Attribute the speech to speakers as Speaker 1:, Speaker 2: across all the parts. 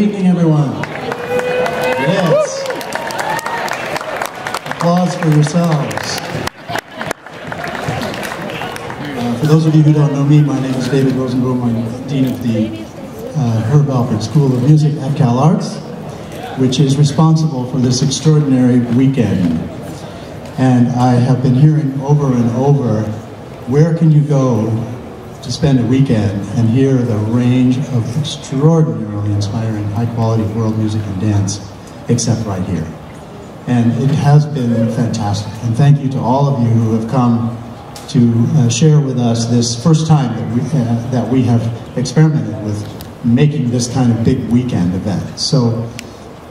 Speaker 1: evening, everyone. Yes. Applause for yourselves. For those of you who don't know me, my name is David Rosenboom. I'm Dean of the Herb Alfred School of Music at Cal Arts, which is responsible for this extraordinary weekend. And I have been hearing over and over, where can you go to spend a weekend and hear the range of extraordinarily inspiring, high-quality world music and dance, except right here. And it has been fantastic. And thank you to all of you who have come to share with us this first time that we have experimented with making this kind of big weekend event. So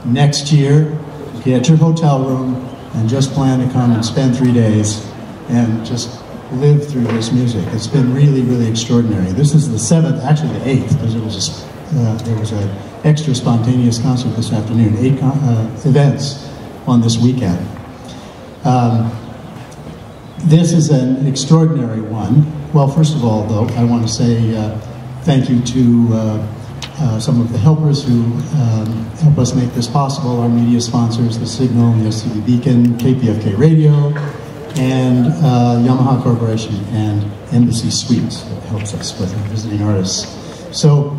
Speaker 1: next year, get your hotel room and just plan to come and spend 3 days and just live through this music. It's been really, really extraordinary. This is the 7th, actually the 8th, because there was an extra spontaneous concert this afternoon, 8 events on this weekend. This is an extraordinary one. Well, first of all, though, I want to say thank you to some of the helpers who help us make this possible, our media sponsors, The Signal, the STV Beacon, KPFK Radio, and Yamaha Corporation and Embassy Suites that helps us with visiting artists. So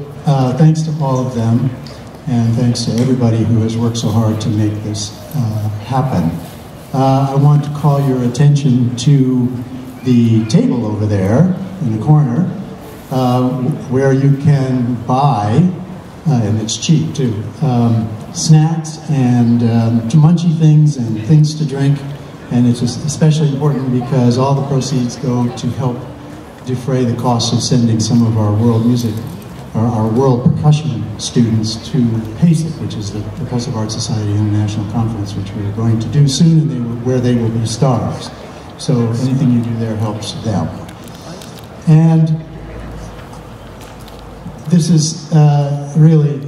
Speaker 1: thanks to all of them, and thanks to everybody who has worked so hard to make this happen. I want to call your attention to the table over there in the corner, where you can buy, and it's cheap too, snacks and munchy things and things to drink. And it's especially important because all the proceeds go to help defray the cost of sending some of our world music, or our world percussion students to PACIC, which is the Percussive Arts Society International Conference, which we're going to do soon, and where they will be stars. So anything you do there helps them. And this is really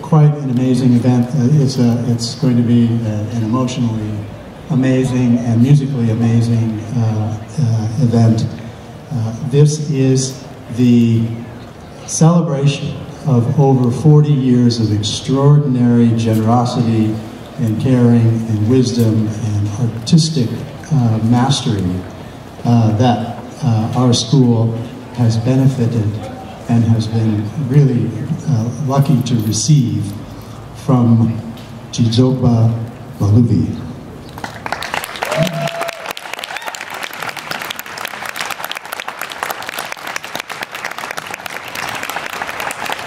Speaker 1: quite an amazing event. It's going to be an emotionally amazing and musically amazing event. This is the celebration of over 40 years of extraordinary generosity and caring and wisdom and artistic mastery that our school has benefited and has been really lucky to receive from Dzidzogbe Lawluvi.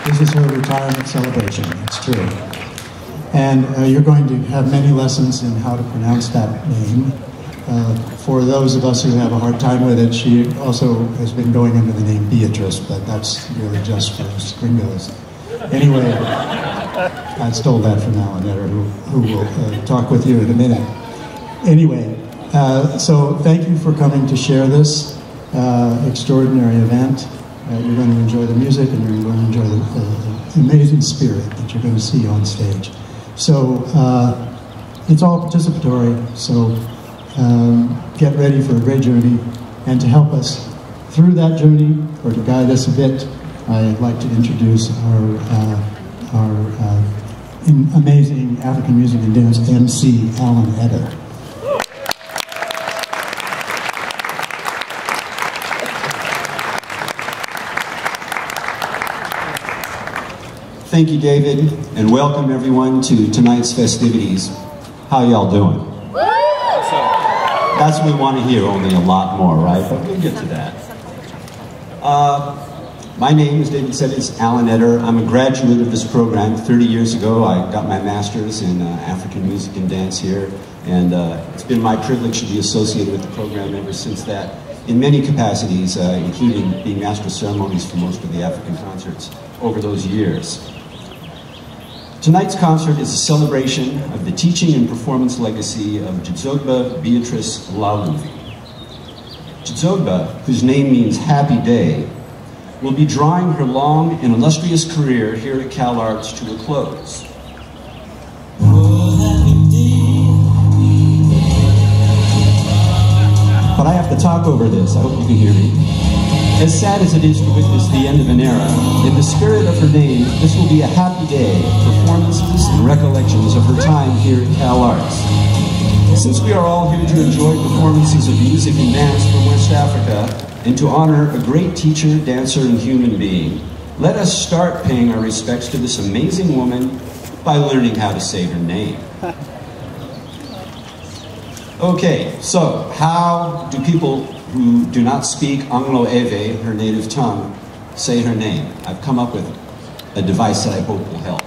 Speaker 1: This is her retirement celebration, it's true. And you're going to have many lessons in how to pronounce that name. For those of us who have a hard time with it, she also has been going under the name Beatrice, but that's really just for gringos. Anyway, I stole that from Eder, who will talk with you in a minute. Anyway, so thank you for coming to share this extraordinary event. You're going to enjoy the music, and you're going to enjoy the amazing spirit that you're going to see on stage. So it's all participatory, so get ready for a great journey. And to help us through that journey, or to guide us a bit, I'd like to introduce our amazing African music and dance MC, Eder.
Speaker 2: Thank you, David, and welcome everyone to tonight's festivities. How y'all doing? That's what we want to hear, only a lot more, right? But we'll get to that. My name, as David said, is Eder. I'm a graduate of this program. 30 years ago, I got my master's in African music and dance here, and it's been my privilege to be associated with the program ever since that, in many capacities, including being master of ceremonies for most of the African concerts over those years. Tonight's concert is a celebration of the teaching and performance legacy of Dzidzogbe Beatrice Lawluvi. Dzidzogbe, whose name means happy day, will be drawing her long and illustrious career here at Cal Arts to a close. But I have to talk over this. I hope you can hear me. As sad as it is to witness the end of an era, in the spirit of her name, this will be a happy day, performances and recollections of her time here at Cal Arts. Since we are all here to enjoy performances of music and dance from West Africa, and to honor a great teacher, dancer, and human being, let us start paying our respects to this amazing woman by learning how to say her name. Okay, so how do people who do not speak Anglo-Ewe, her native tongue, say her name? I've come up with a device that I hope will help.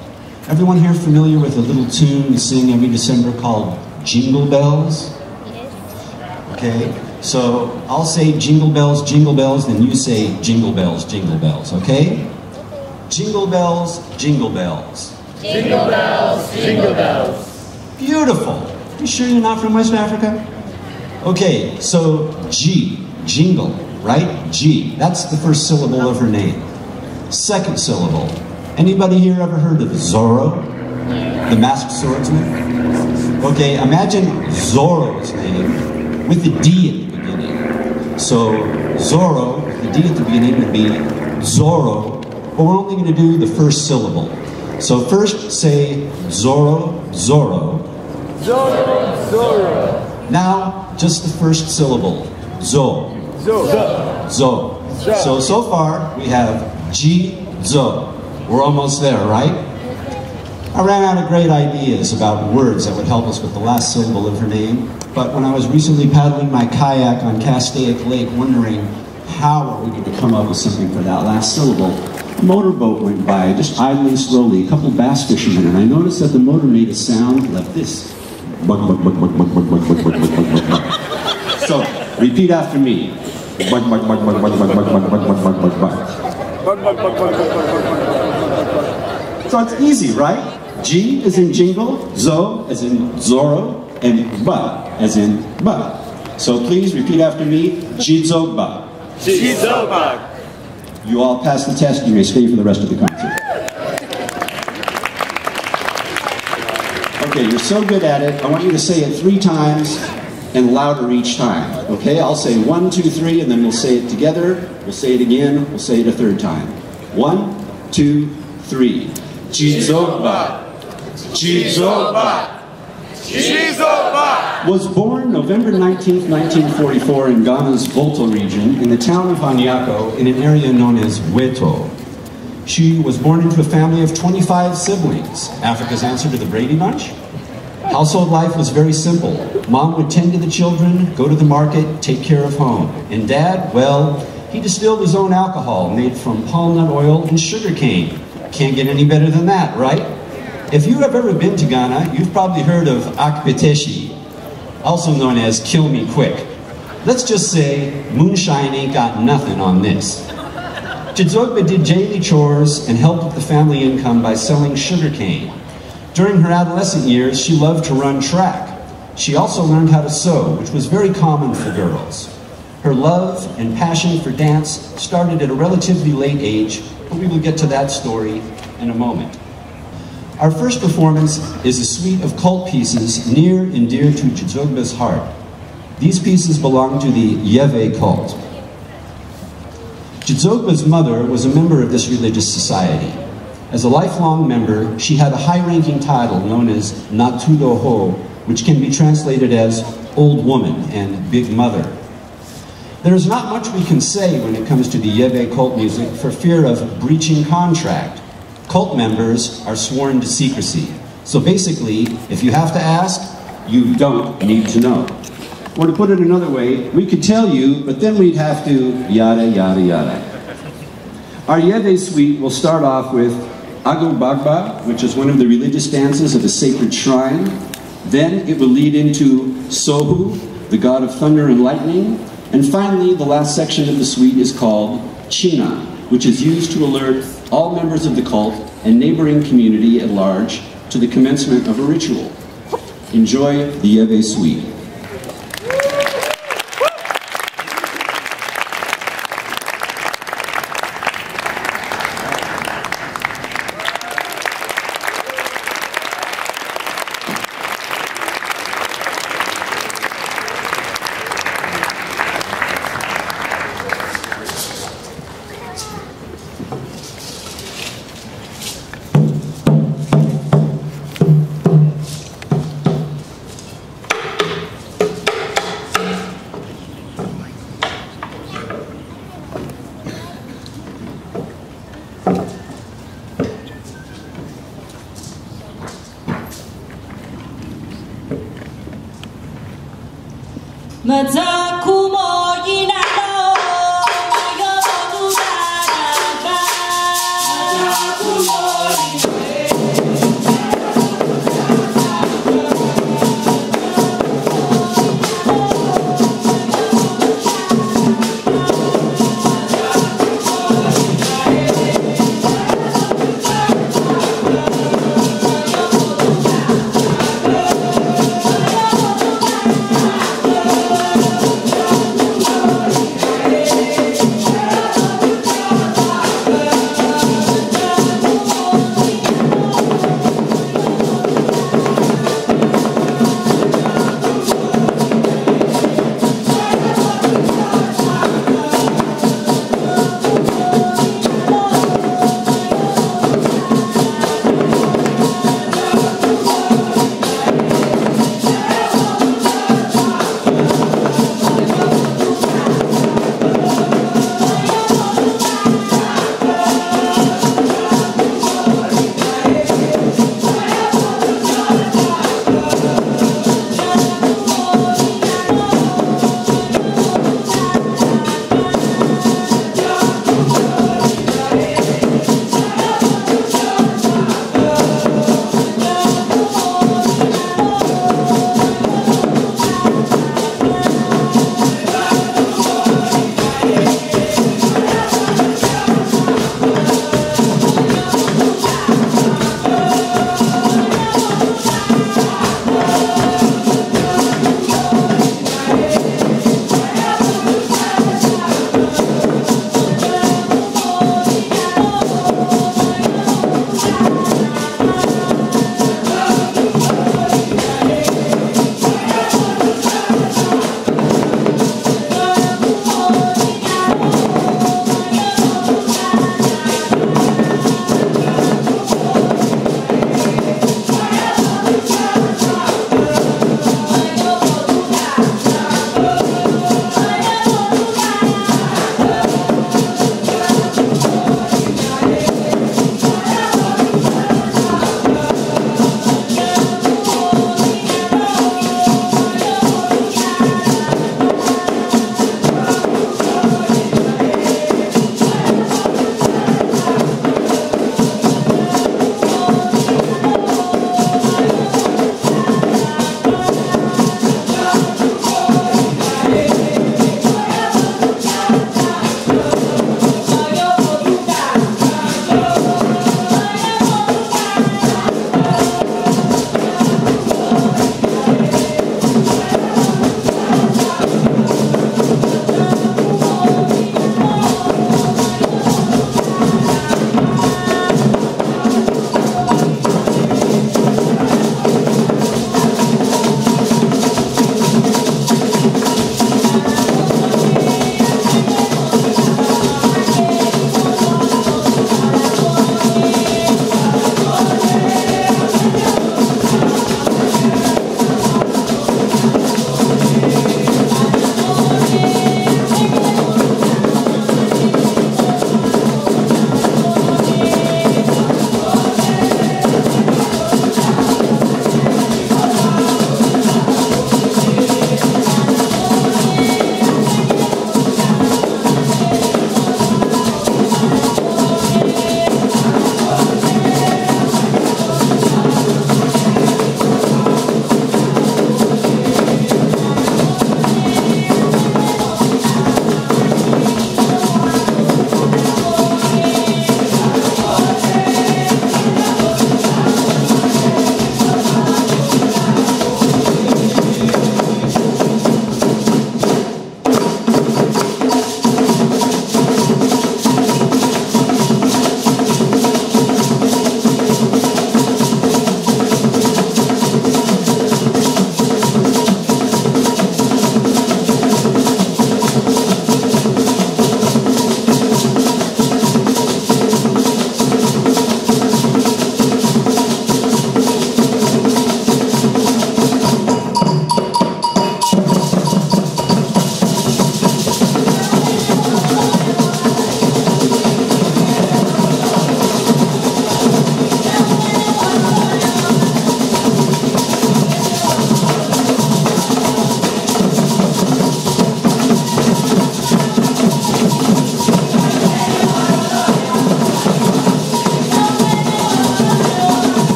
Speaker 2: Everyone here familiar with a little tune we sing every December called Jingle Bells? Yes. Okay, so I'll say jingle bells, then you say jingle bells, okay? Jingle bells, jingle bells.
Speaker 3: Jingle bells, jingle bells.
Speaker 2: Beautiful. You sure you're not from West Africa? Okay, so G, jingle, right? G, that's the first syllable of her name. Second syllable. Anybody here ever heard of Zorro, the masked swordsman? Okay, imagine Zorro's name with the D at the beginning. So Zorro, with the D at the beginning, would be Zorro, but we're only going to do the first syllable. So first say Zorro, Zorro.
Speaker 3: Zorro, Zorro.
Speaker 2: Now, just the first syllable. Zo.
Speaker 3: Zo.
Speaker 2: Zo. So far, we have Ji, Zo. We're almost there, right? I ran out of great ideas about words that would help us with the last syllable of her name, but when I was recently paddling my kayak on Castaic Lake, wondering how are we going to come up with something for that last syllable, a motorboat went by, just idling slowly, a couple bass fishermen, and I noticed that the motor made a sound like this. So, repeat after me. So it's easy, right? G as in jingle, Zo as in Zorro, and Ba as in Ba. So please repeat after me, Jizogba.
Speaker 3: Jizogba.
Speaker 2: You all passed the test, you may stay for the rest of the concert. Okay, you're so good at it, I want you to say it 3 times and louder each time. Okay, I'll say 1, 2, 3, and then we'll say it together. We'll say it again, we'll say it a 3rd time. 1, 2, 3. Jizogba. Jizogba.
Speaker 3: Jizogba.
Speaker 2: Was born November 19th, 1944 in Ghana's Volta region in the town of Anyako in an area known as Weto. She was born into a family of 25 siblings, Africa's answer to the Brady Bunch. Household life was very simple. Mom would tend to the children, go to the market, take care of home. And Dad, well, he distilled his own alcohol made from palm nut oil and sugar cane. Can't get any better than that, right? If you have ever been to Ghana, you've probably heard of Akpeteshi, also known as Kill Me Quick. Let's just say, moonshine ain't got nothing on this. Dzidzogbe did daily chores and helped with the family income by selling sugar cane. During her adolescent years, she loved to run track. She also learned how to sew, which was very common for girls. Her love and passion for dance started at a relatively late age, but we will get to that story in a moment. Our first performance is a suite of cult pieces near and dear to Dzidzogbe's heart. These pieces belong to the Yewe cult. Dzidzogbe's mother was a member of this religious society. As a lifelong member, she had a high-ranking title known as Natudo Ho, which can be translated as Old Woman and Big Mother. There is not much we can say when it comes to the Yewe cult music for fear of breaching contract. Cult members are sworn to secrecy. So basically, if you have to ask, you don't need to know. Or to put it another way, we could tell you, but then we'd have to yada, yada, yada. Our Yewe Suite will start off with Agbekor, which is one of the religious dances of a sacred shrine. Then it will lead into Sohu, the god of thunder and lightning. And finally, the last section of the suite is called China, which is used to alert all members of the cult and neighboring community at large to the commencement of a ritual. Enjoy the Yewe Suite.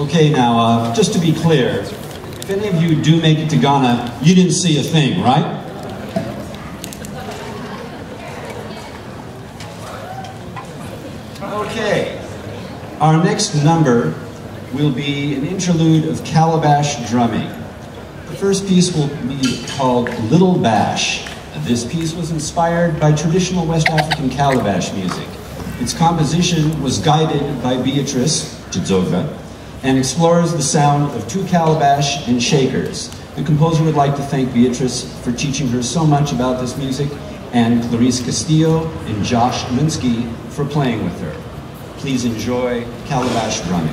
Speaker 2: Okay, now, just to be clear, if any of you do make it to Ghana, you didn't see a thing, right? Okay, our next number will be an interlude of Calabash drumming. The first piece will be called Little Bash. This piece was inspired by traditional West African Calabash music. Its composition was guided by Beatrice, Dzidzogbe, and explores the sound of two calabash and shakers. The composer would like to thank Beatrice for teaching her so much about this music, and Clarice Castillo and Josh Linsky for playing with her. Please enjoy Calabash drumming.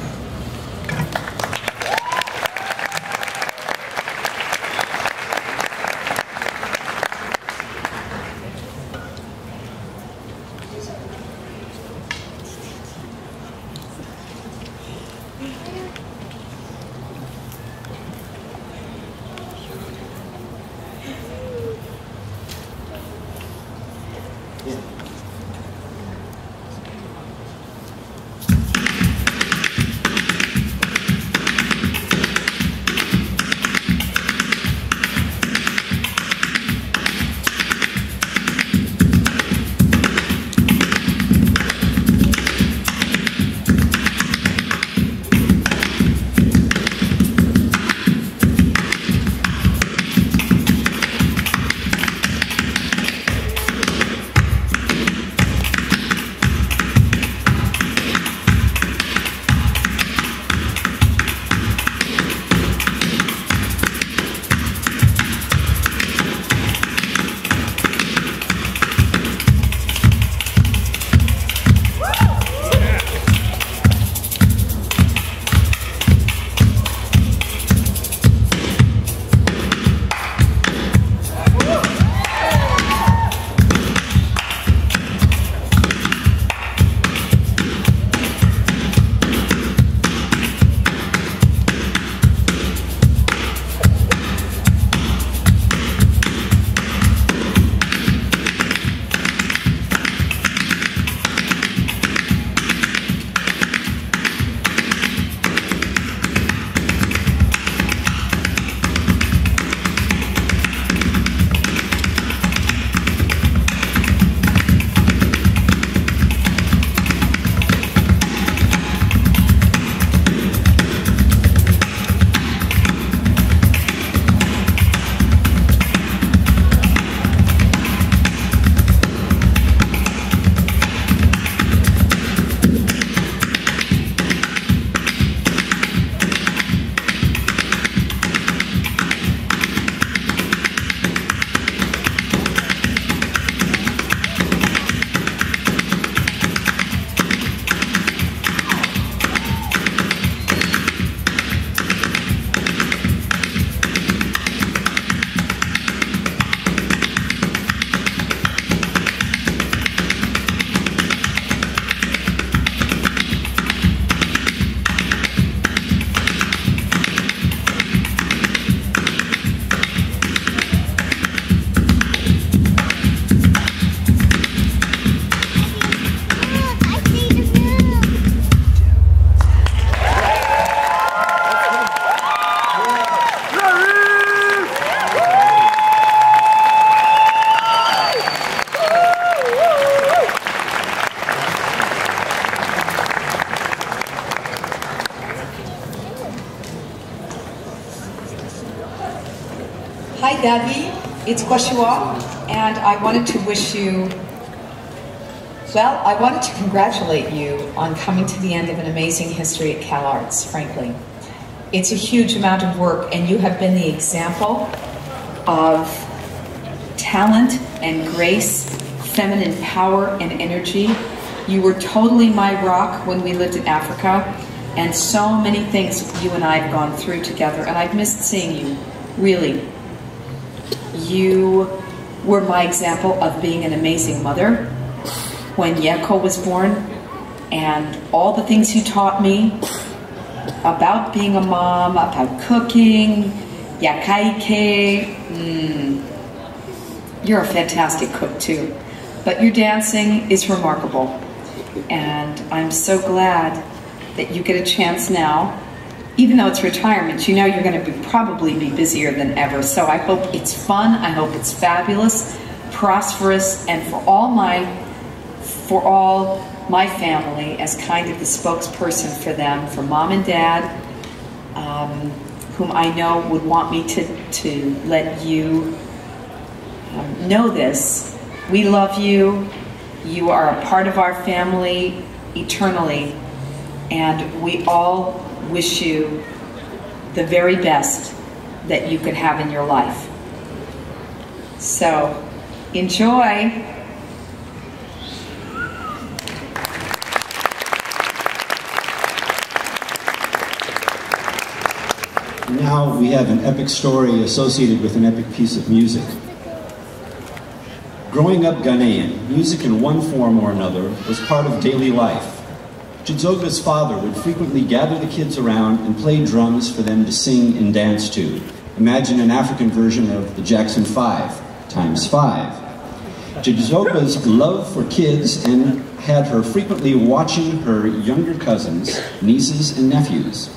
Speaker 4: Hi Debbie, it's Grueschow, and I wanted to wish you, well, I wanted to congratulate you on coming to the end of an amazing history at Cal Arts, frankly. It's a huge amount of work, and you have been the example of talent and grace, feminine power and energy. You were totally my rock when we lived in Africa, and so many things you and I have gone through together, and I've missed seeing you, really. You were my example of being an amazing mother when Yeko was born, and all the things you taught me about being a mom, about cooking, yakaike. You're a fantastic cook too, but your dancing is remarkable, and I'm so glad that you get a chance now even though it's retirement, you know you're going to probably be busier than ever. So I hope it's fun, I hope it's fabulous, prosperous, and for all my family, as kind of the spokesperson for them, for Mom and Dad, whom I know would want me to let you know this. We love you. You are a part of our family eternally, and we all wish you the very best that you could have in your life. So, enjoy.
Speaker 2: Now we have an epic story associated with an epic piece of music. Growing up Ghanaian, music in one form or another was part of daily life. Jizogbe's father would frequently gather the kids around and play drums for them to sing and dance to. Imagine an African version of the Jackson 5 times 5. Jizogbe's love for kids and had her frequently watching her younger cousins, nieces, and nephews.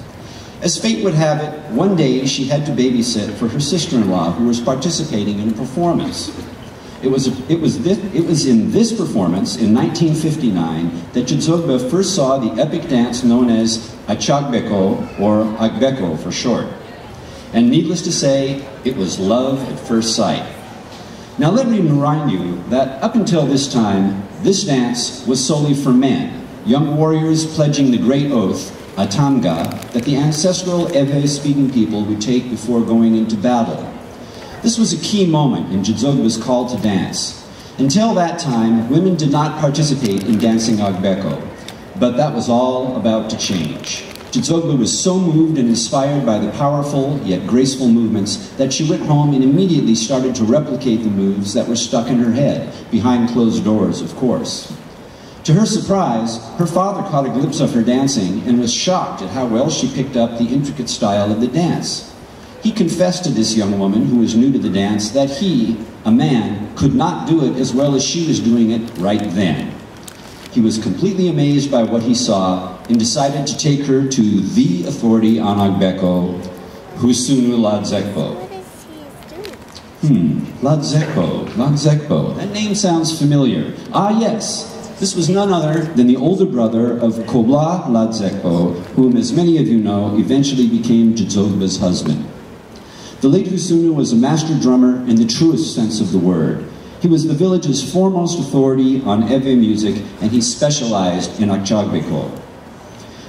Speaker 2: As fate would have it, one day she had to babysit for her sister-in-law who was participating in a performance. It was in this performance in 1959 that Jizogbe first saw the epic dance known as Agbeko, or Agbeko for short. And needless to say, it was love at first sight. Now let me remind you that up until this time, this dance was solely for men, young warriors pledging the great oath, Atamga, that the ancestral Yeve-speaking people would take before going into battle. This was a key moment in Jizogbe's call to dance. Until that time, women did not participate in dancing Agbeko, but that was all about to change. Jizogbe was so moved and inspired by the powerful yet graceful movements that she went home and immediately started to replicate the moves that were stuck in her head, behind closed doors, of course. To her surprise, her father caught a glimpse of her dancing and was shocked at how well she picked up the intricate style of the dance. He confessed to this young woman, who was new to the dance, that he, a man, could not do it as well as she was doing it right then. He was completely amazed by what he saw and decided to take her to the authority on Agbeko, Sulley Ladzekpo. Ladzekpo. That name sounds familiar. Ah, yes. This was none other than the older brother of Yeko Ladzekpo, whom, as many of you know, eventually became Jizogbe's husband. The late Husunu was a master drummer in the truest sense of the word. He was the village's foremost authority on Yeve music, and he specialized in Agbekor.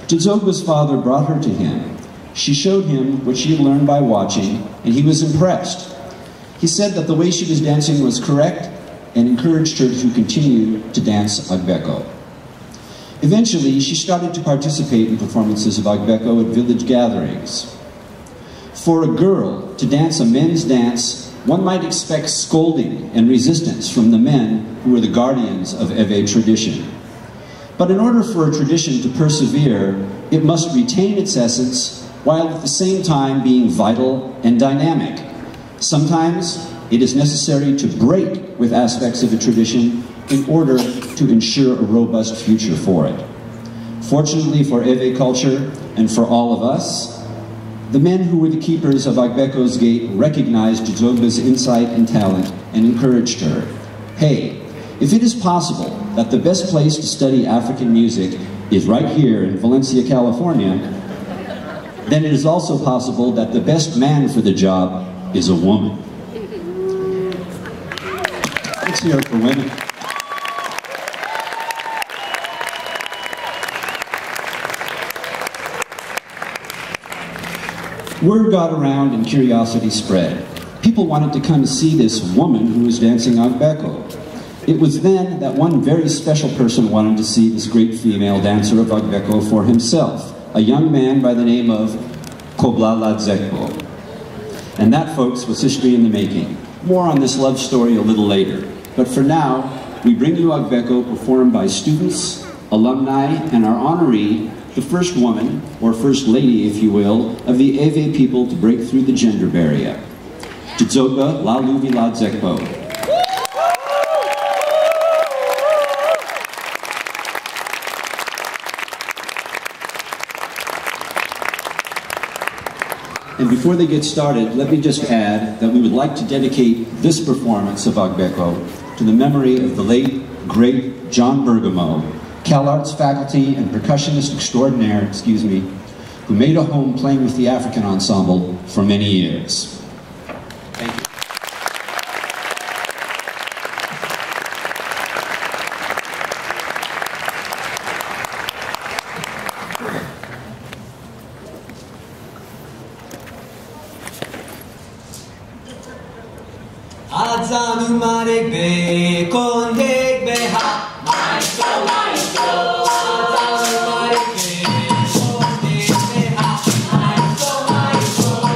Speaker 2: Jizogbe's father brought her to him. She showed him what she had learned by watching, and he was impressed. He said that the way she was dancing was correct, and encouraged her to continue to dance Agbeko. Eventually, she started to participate in performances of Agbeko at village gatherings. For a girl to dance a men's dance, one might expect scolding and resistance from the men who were the guardians of Yeve tradition. But in order for a tradition to persevere, it must retain its essence while at the same time being vital and dynamic. Sometimes it is necessary to break with aspects of a tradition in order to ensure a robust future for it. Fortunately for Yeve culture and for all of us, the men who were the keepers of Agbeko's gate recognized Jizogbe's insight and talent and encouraged her. Hey, if it is possible that the best place to study African music is right here in Valencia, California, then it is also possible that the best man for the job is a woman. Let's hear it for women. Word got around and curiosity spread. People wanted to come see this woman who was dancing Agbeko. It was then that one very special person wanted to see this great female dancer of Agbeko for himself, a young man by the name of Yeko Ladzekpo. And that, folks, was history in the making. More on this love story a little later. But for now, we bring you Agbeko performed by students, alumni, and our honoree, the first woman, or first lady, if you will, of the Yeve people to break through the gender barrier. Dzidzogbe Lawluvi Ladzekpo. And before they get started, let me just add that we would like to dedicate this performance of Agbeko to the memory of the late, great John Bergamo, CalArts faculty and percussionist extraordinaire, who made a home playing with the African Ensemble for many years. Thank you.
Speaker 5: Azanumare kondek beha maestro maestro Azanumare kondek beha maestro maestro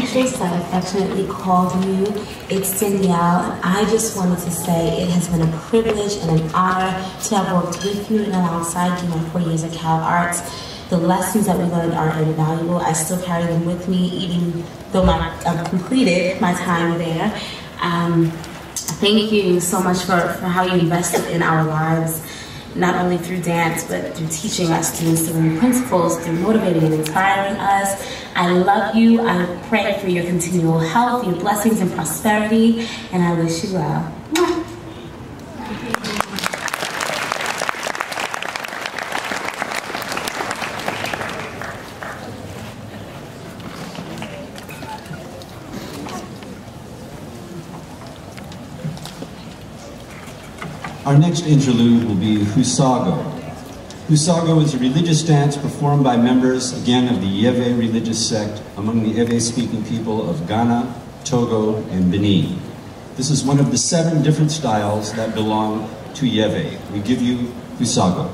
Speaker 6: actress that affectionately called you. It's Danielle, and I just wanted to say it has been a privilege and an honor to have worked with you and alongside you my 4 years at Cal Arts. The lessons that we learned are invaluable. I still carry them with me, even though I've completed my time there. Thank you so much for how you invested in our lives, not only through dance, but through teaching us, through instilling principles, through motivating and inspiring us. I love you. I pray for your continual health, your blessings and prosperity, and I wish you well.
Speaker 2: Our next interlude will be Usago. Usago is a religious dance performed by members, again, of the Yeve religious sect among the Ewe-speaking people of Ghana, Togo, and Benin. This is one of the 7 different styles that belong to Yeve. We give you Usago.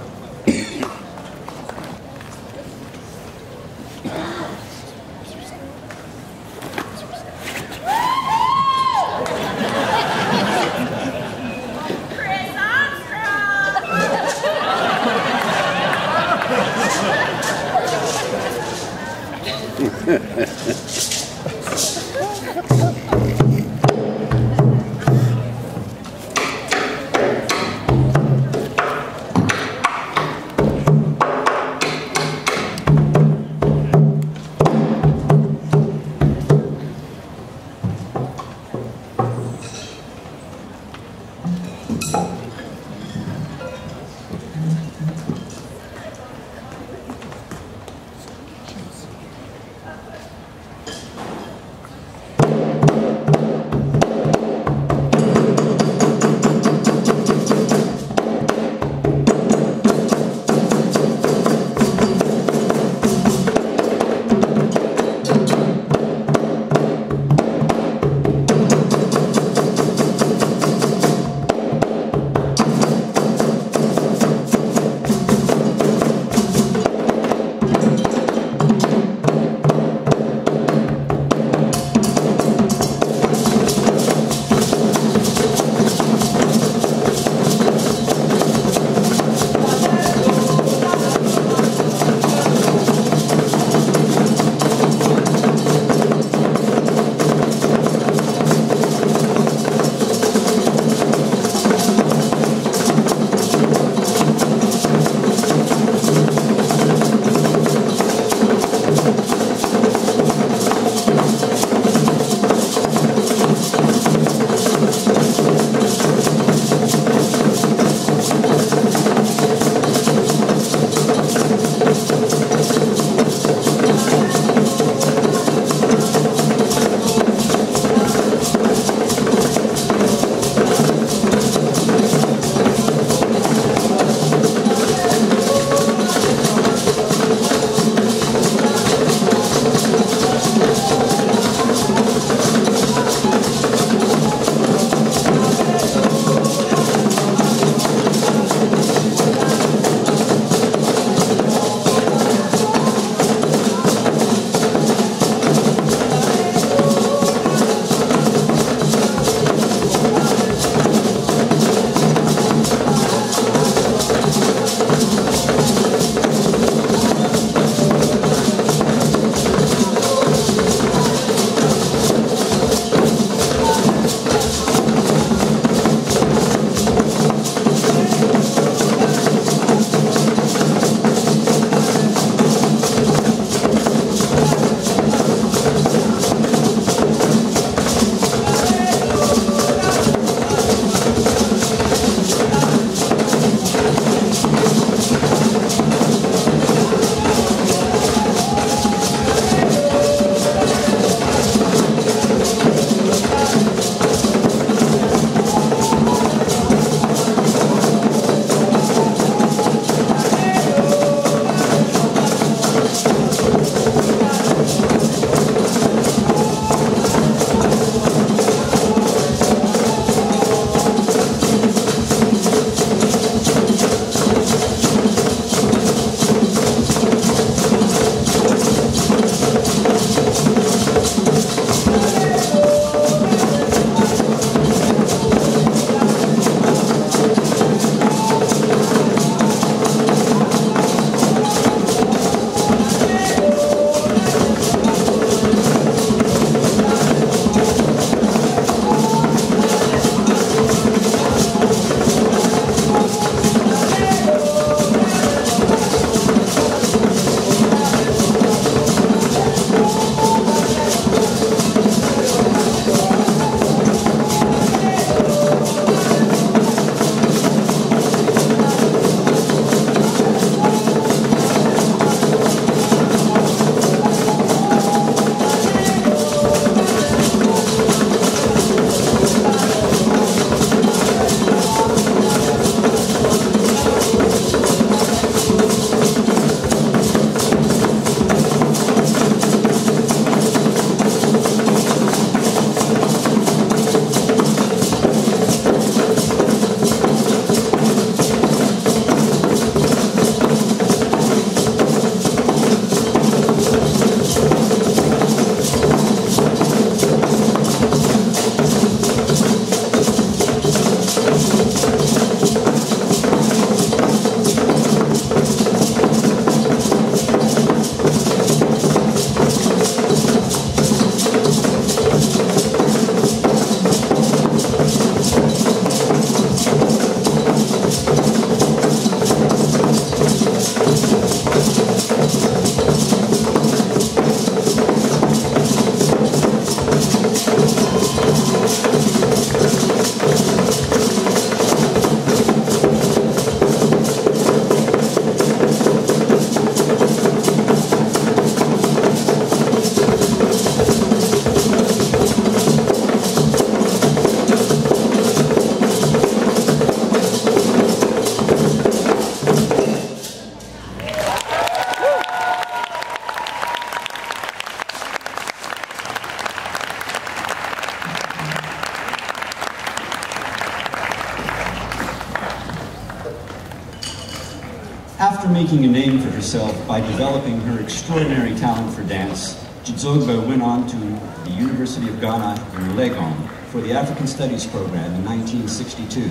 Speaker 2: After making a name for herself by developing her extraordinary talent for dance, Dzidzogbe went on to the University of Ghana in Legon for the African Studies program in 1962.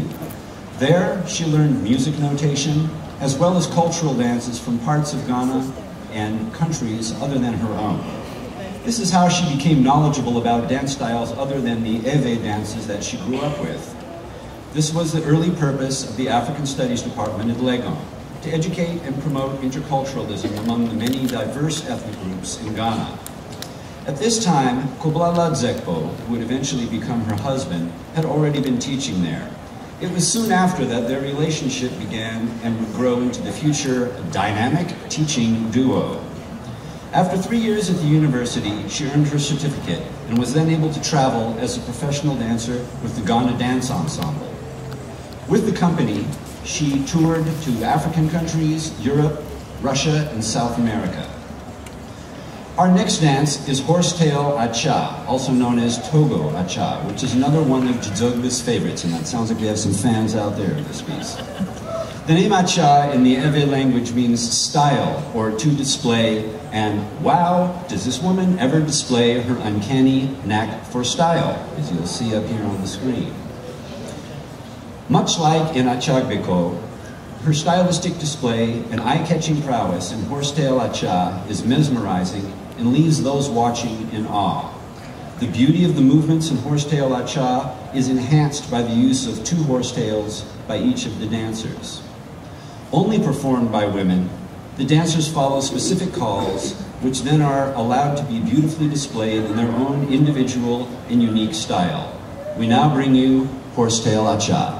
Speaker 2: There, she learned music notation, as well as cultural dances from parts of Ghana and countries other than her own. This is how she became knowledgeable about dance styles other than the Yeve dances that she grew up with. This was the early purpose of the African Studies Department at Legon, to educate and promote interculturalism among the many diverse ethnic groups in Ghana. At this time, Yeko Ladzekpo, who would eventually become her husband, had already been teaching there. It was soon after that their relationship began and would grow into the future dynamic teaching duo. After 3 years at the university, she earned her certificate and was then able to travel as a professional dancer with the Ghana Dance Ensemble. With the company, she toured to African countries, Europe, Russia, and South America. Our next dance is Horsetail Atsia, also known as Togo Atsia, which is another one of Jizogbe's favorites, and that sounds like we have some fans out there of this piece. The name Atsia in the Yeve language means style, or to display, and wow, does this woman ever display her uncanny knack for style, as you'll see up here on the screen. Much like in Agbeko, her stylistic display and eye-catching prowess in Horsetail Atsia is mesmerizing and leaves those watching in awe. The beauty of the movements in Horsetail Atsia is enhanced by the use of 2 horsetails by each of the dancers. Only performed by women, the dancers follow specific calls, which then are allowed to be beautifully displayed in their own individual and unique style. We now bring you Horsetail Atsia.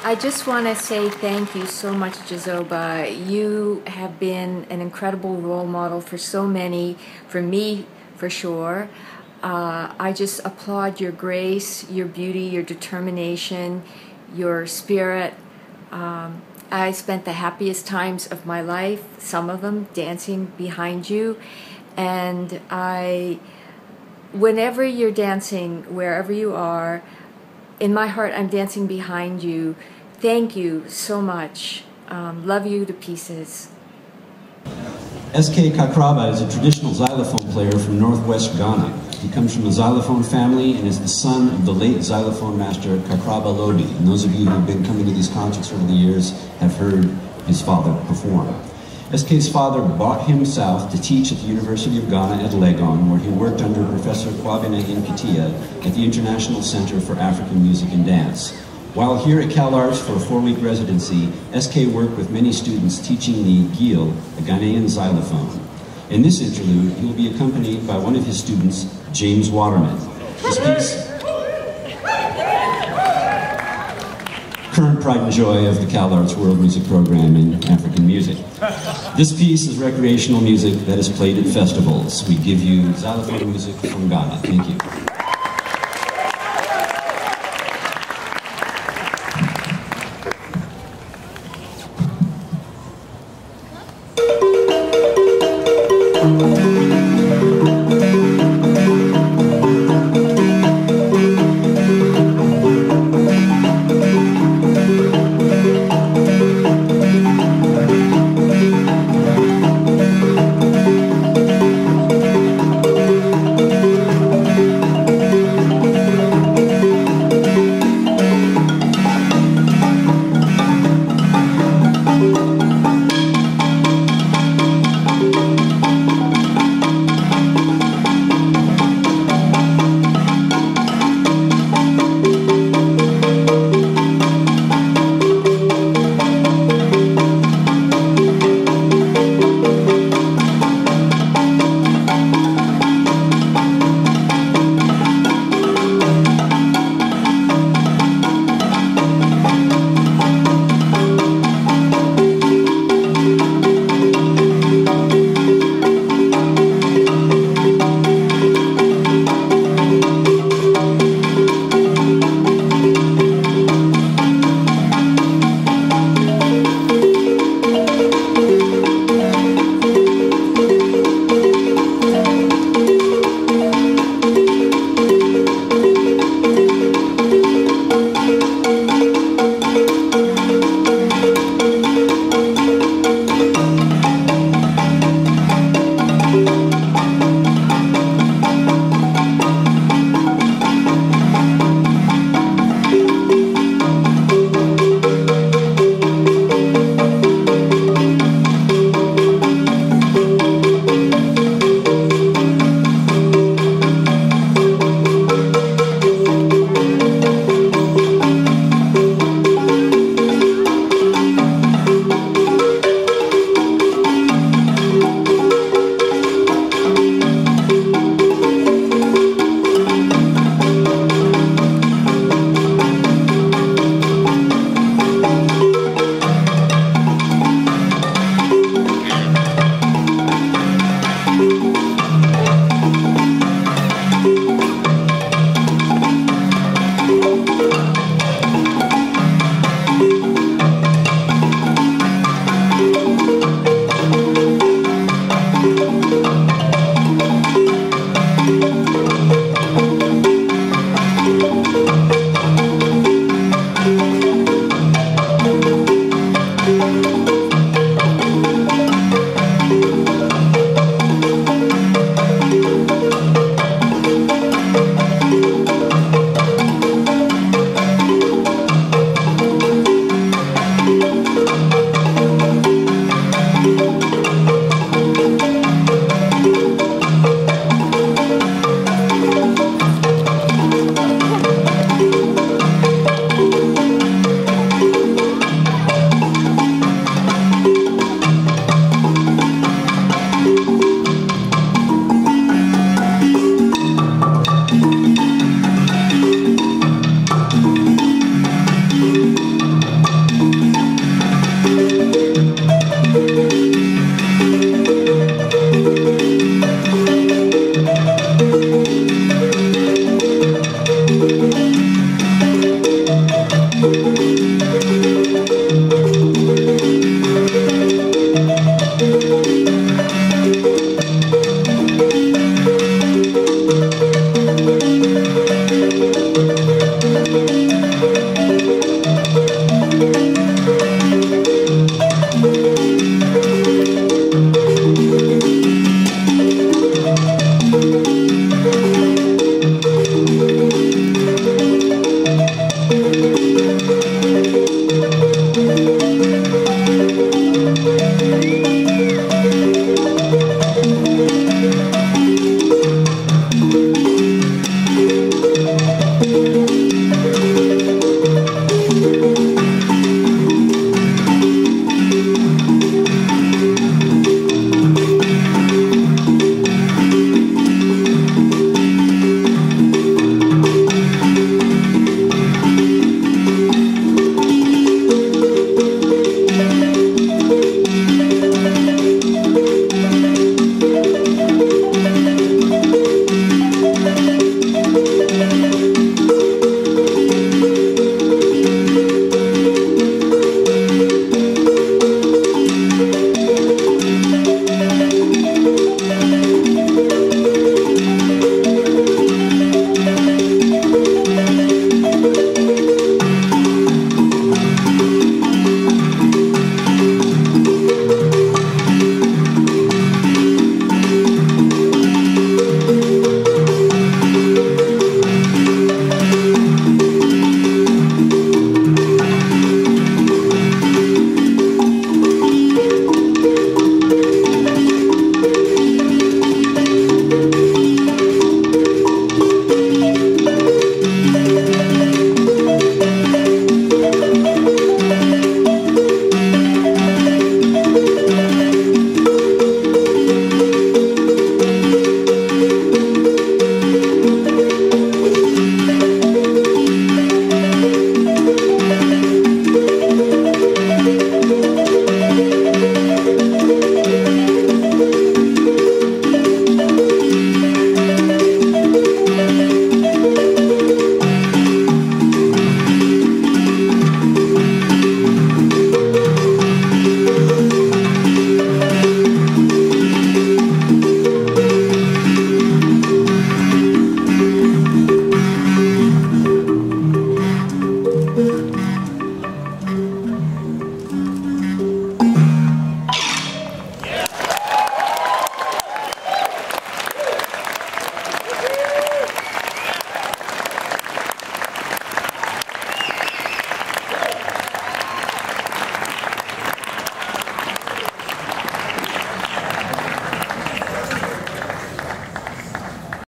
Speaker 7: I just want to say thank you so much, Jizogba. You have been an incredible role model for so many, for me for sure. I just applaud your grace, your beauty, your determination, your spirit. I spent the happiest times of my life, some of them dancing behind you. And whenever you're dancing, wherever you are, in my heart, I'm dancing behind you. Thank you so much. Love you to pieces.
Speaker 2: S.K. Kakraba is a traditional xylophone player from northwest Ghana. He comes from a xylophone family and is the son of the late xylophone master Kakraba Lodi. And those of you who have been coming to these concerts over the years have heard his father perform. S.K.'s father brought him south to teach at the University of Ghana at Legon, where he worked under Professor Kwabena Nketia at the International Center for African Music and Dance. While here at CalArts for a 4-week residency, S.K. worked with many students teaching the Gil, a Ghanaian xylophone. In this interlude, he will be accompanied by one of his students, James Waterman. This piece, current pride and joy of the CalArts World Music Program in African music. This piece is recreational music that is played at festivals. We give you xylophone music from Ghana. Thank you.